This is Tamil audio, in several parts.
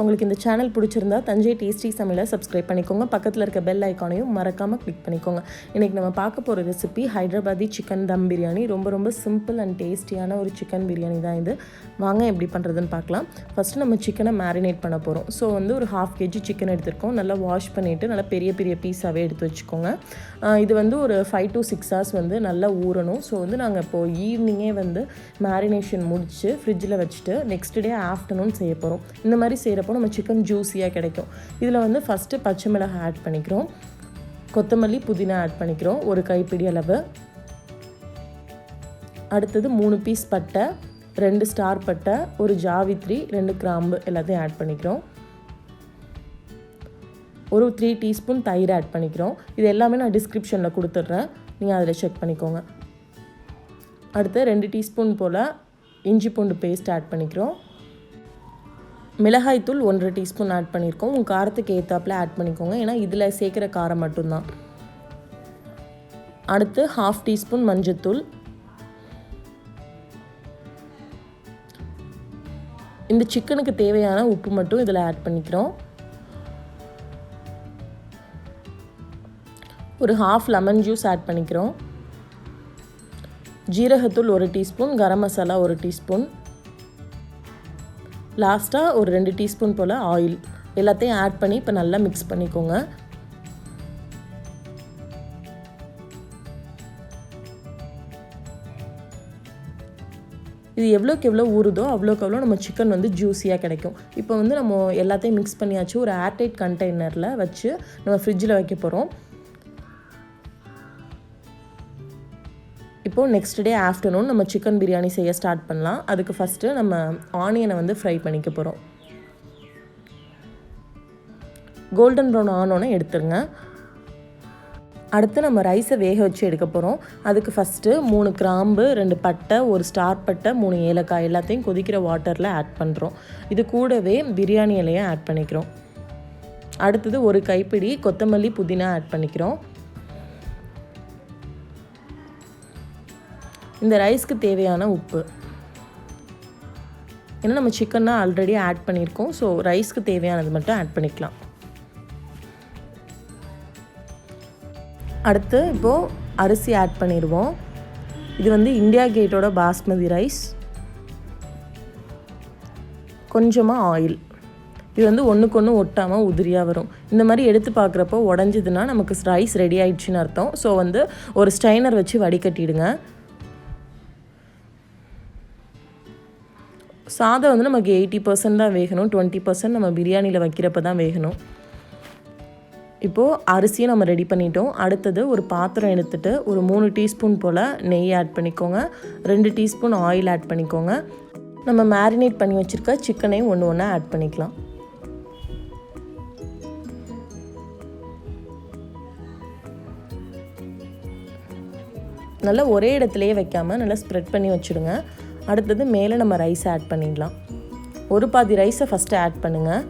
உங்களுக்கு இந்த சேனல் பிடிச்சிருந்தா தஞ்சை டேஸ்டி சமையலை சப்ஸ்கிரைப் பண்ணிக்கோங்க. பக்கத்தில் இருக்க பெல் ஐக்கானையும் மறக்காமல் கிளிக் பண்ணிக்கோங்க. இன்றைக்கி நம்ம பார்க்க போகிற ரெசிபி ஹைதராபாதி சிக்கன் தம் பிரியாணி. ரொம்ப சிம்பிள் அண்ட் டேஸ்டியான ஒரு சிக்கன் பிரியாணி தான் இது. வாங்க எப்படி பண்ணுறதுன்னு பார்க்கலாம். ஃபஸ்ட்டு நம்ம சிக்கனை மேரினேட் பண்ண போகிறோம். ஸோ ஒரு 1/2 kg சிக்கன் எடுத்துருக்கோம். நல்லா வாஷ் பண்ணிவிட்டு நல்லா பெரிய பீஸாகவே எடுத்து வச்சுக்கோங்க. இது ஒரு 5 to 6 hours நல்லா ஊறணும். ஸோ நாங்கள் இப்போது ஈவினிங்கே மேரினேஷன் முடித்து ஃப்ரிட்ஜில் வச்சுட்டு நெக்ஸ்ட் டே ஆஃப்டர்நூன் செய்ய போகிறோம். இந்த மாதிரி செய்கிறப்போ நம்ம சிக்கன் ஜூஸியாக கிடைக்கும். இதில் ஃபஸ்ட்டு பச்சை மிளகாய் ஆட் பண்ணிக்கிறோம். கொத்தமல்லி புதினா ஆட் பண்ணிக்கிறோம், ஒரு கைப்பிடி அளவு. அடுத்தது 3 பீஸ் பட்டை, 2 ஸ்டார் பட்டை, ஒரு ஜாவித்ரி, 2 கிராம்பு எல்லாத்தையும் ஆட் பண்ணிக்கிறோம். ஒரு 3 டீஸ்பூன் தயிர் ஆட் பண்ணிக்கிறோம். இது எல்லாமே நான் டிஸ்கிரிப்ஷனில் கொடுத்துட்றேன், நீங்கள் அதில் செக் பண்ணிக்கோங்க. அடுத்து 2 டீஸ்பூன் போல் இஞ்சி பூண்டு பேஸ்ட் ஆட் பண்ணிக்கிறோம். மிளகாய்த்தூள் 1.5 டீஸ்பூன் ஆட் பண்ணியிருக்கோம். உங்கள் காரத்துக்கு ஏற்றாப்பில் ஆட் பண்ணிக்கோங்க, ஏன்னா இதில் சேர்க்குற காரம் மட்டும்தான். அடுத்து 1/2 டீஸ்பூன் மஞ்சத்தூள். இந்த சிக்கனுக்கு தேவையான உப்பு மட்டும் இதில் ஆட் பண்ணிக்கிறோம். ஒரு 1/2 லெமன் ஜூஸ் ஆட் பண்ணிக்கிறோம். ஜீரகத்தூள் 1 டீஸ்பூன், கரம் மசாலா 1 டீஸ்பூன். லாஸ்ட்டாக ஒரு 2 டீஸ்பூன் போல் ஆயில் எல்லாத்தையும் ஆட் பண்ணி இப்போ நல்லா மிக்ஸ் பண்ணிக்கோங்க. இது எவ்வளோக்கு எவ்வளோ ஊறுதோ அவ்வளோக்கு எவ்வளோ நம்ம சிக்கன் ஜூஸியாக கிடைக்கும். இப்போ நம்ம எல்லாத்தையும் மிக்ஸ் பண்ணியாச்சு. ஒரு ஏர்டைட் கண்டெய்னரில் வச்சு நம்ம ஃப்ரிட்ஜில் வைக்க போகிறோம். இப்போது நெக்ஸ்ட் டே ஆஃப்டர்நூன் நம்ம சிக்கன் பிரியாணி செய்ய ஸ்டார்ட் பண்ணலாம். அதுக்கு ஃபஸ்ட்டு நம்ம ஆனியனை ஃப்ரை பண்ணிக்க போகிறோம். கோல்டன் ப்ரௌன் ஆனோன்னு எடுத்துருங்க. அடுத்து நம்ம ரைஸை வேக வச்சு எடுக்க போகிறோம். அதுக்கு ஃபஸ்ட்டு 3 கிராம்பு, 2 பட்டை, 1 ஸ்டார் பட்டை, 3 ஏலக்காய் எல்லாத்தையும் கொதிக்கிற வாட்டரில் ஆட் பண்ணுறோம். இது கூடவே பிரியாணி இலையும் ஆட் பண்ணிக்கிறோம். அடுத்தது ஒரு கைப்பிடி கொத்தமல்லி புதினா ஆட் பண்ணிக்கிறோம். இந்த ரைஸ்க்கு தேவையான உப்பு, ஏன்னா நம்ம சிக்கன்னா ஆல்ரெடி ஆட் பண்ணியிருக்கோம். ஸோ ரைஸ்க்கு தேவையானது மட்டும் ஆட் பண்ணிக்கலாம். அடுத்து இப்போது அரிசி ஆட் பண்ணிடுவோம். இது இந்தியா கேட்டோட பாஸ்மதி ரைஸ். கொஞ்சமாக ஆயில். இது ஒன்றுக்கு ஒன்று ஒட்டாமல் உதிரியாக வரும். இந்த மாதிரி எடுத்து பார்க்குறப்போ உடஞ்சிதுன்னா நமக்கு ரைஸ் ரெடி ஆயிடுச்சுன்னு அர்த்தம். ஸோ ஒரு ஸ்ட்ரைனர் வச்சு வடிகட்டிடுங்க. சாதம் நமக்கு 80% தான் வேகணும், 20% நம்ம பிரியாணியில் வைக்கிறப்ப தான் வேகணும். இப்போது அரிசியை நம்ம ரெடி பண்ணிட்டோம். அடுத்தது ஒரு பாத்திரம் எடுத்துகிட்டு ஒரு 3 டீஸ்பூன் போல் நெய் ஆட் பண்ணிக்கோங்க, 2 டீஸ்பூன் ஆயில் ஆட் பண்ணிக்கோங்க. நம்ம மேரினேட் பண்ணி வச்சுருக்க சிக்கனையும் ஒன்று ஆட் பண்ணிக்கலாம். நல்லா ஒரே இடத்துலையே வைக்காமல் நல்லா ஸ்ப்ரெட் பண்ணி வச்சுடுங்க. அடுத்தது மேலே நம்ம ரைஸ் ஆட் பண்ணிடலாம். ஒரு பாதி ரைஸை ஃபஸ்ட்டு ஆட் பண்ணுங்கள்.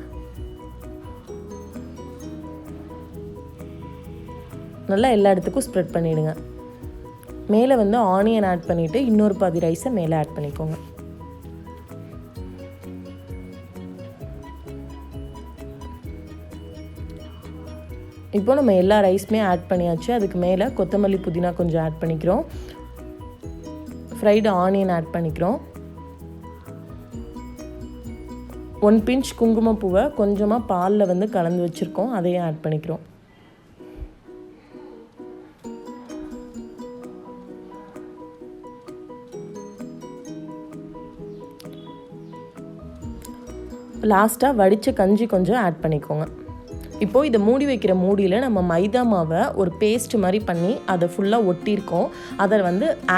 நல்லா எல்லா இடத்துக்கும் ஸ்ப்ரெட் பண்ணிவிடுங்க. மேலே ஆனியன் ஆட் பண்ணிவிட்டு இன்னொரு பாதி ரைஸை மேலே ஆட் பண்ணிக்கோங்க. இப்போ நம்ம எல்லா ரைஸுமே ஆட் பண்ணியாச்சு. அதுக்கு மேலே கொத்தமல்லி புதினா கொஞ்சம் ஆட் பண்ணிக்கிறோம். ஃப்ரைடு ஆனியன் ஆட் பண்ணிக்கிறோம். 1 பிஞ்ச் குங்குமப்பூவை கொஞ்சமாக பாலில் கலந்து வச்சுருக்கோம், அதையும் ஆட் பண்ணிக்கிறோம். லாஸ்ட்டாக வடித்த கஞ்சி கொஞ்சம் ஆட் பண்ணிக்கோங்க. இப்போது இதை மூடி வைக்கிற மூடியில் நம்ம மைதா மாவை ஒரு பேஸ்ட் மாதிரி பண்ணி அதை ஃபுல்லாக ஒட்டியிருக்கோம். அதை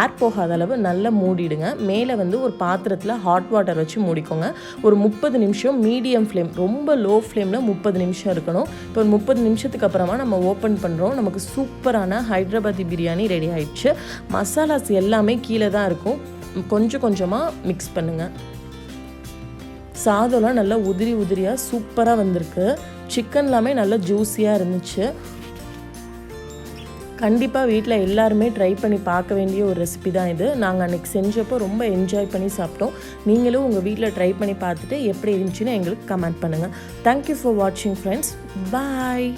ஏர் போகாத அளவு நல்லா மூடிடுங்க. மேலே ஒரு பாத்திரத்தில் ஹாட் வாட்டர் வச்சு மூடிக்கோங்க. ஒரு 30 நிமிஷம் மீடியம் ஃப்ளேம், ரொம்ப லோ ஃப்ளேமில் 30 நிமிஷம் இருக்கணும். இப்போ ஒரு 30 நிமிஷத்துக்கு அப்புறமா நம்ம ஓப்பன் பண்ணுறோம். நமக்கு சூப்பரான ஹைதராபாதி பிரியாணி ரெடி ஆயிடுச்சு. மசாலாஸ் எல்லாமே கீழே தான் இருக்கும். கொஞ்சமாக மிக்ஸ் பண்ணுங்கள். சாதம்லாம் நல்லா உதிரியாக சூப்பராக வந்திருக்கு. சிக்கன் எல்லாமே நல்லா ஜூஸியாக இருந்துச்சு. கண்டிப்பாக வீட்டில் எல்லாருமே ட்ரை பண்ணி பார்க்க வேண்டிய ஒரு ரெசிபி தான் இது. நாங்கள் அன்றைக்கி செஞ்சப்போ ரொம்ப என்ஜாய் பண்ணி சாப்பிட்டோம். நீங்களும் உங்கள் வீட்டில் ட்ரை பண்ணி பார்த்துட்டு எப்படி இருந்துச்சுன்னு எங்களுக்கு கமெண்ட் பண்ணுங்கள். தேங்க்யூ ஃபார் வாட்சிங் ஃப்ரெண்ட்ஸ். பாய்.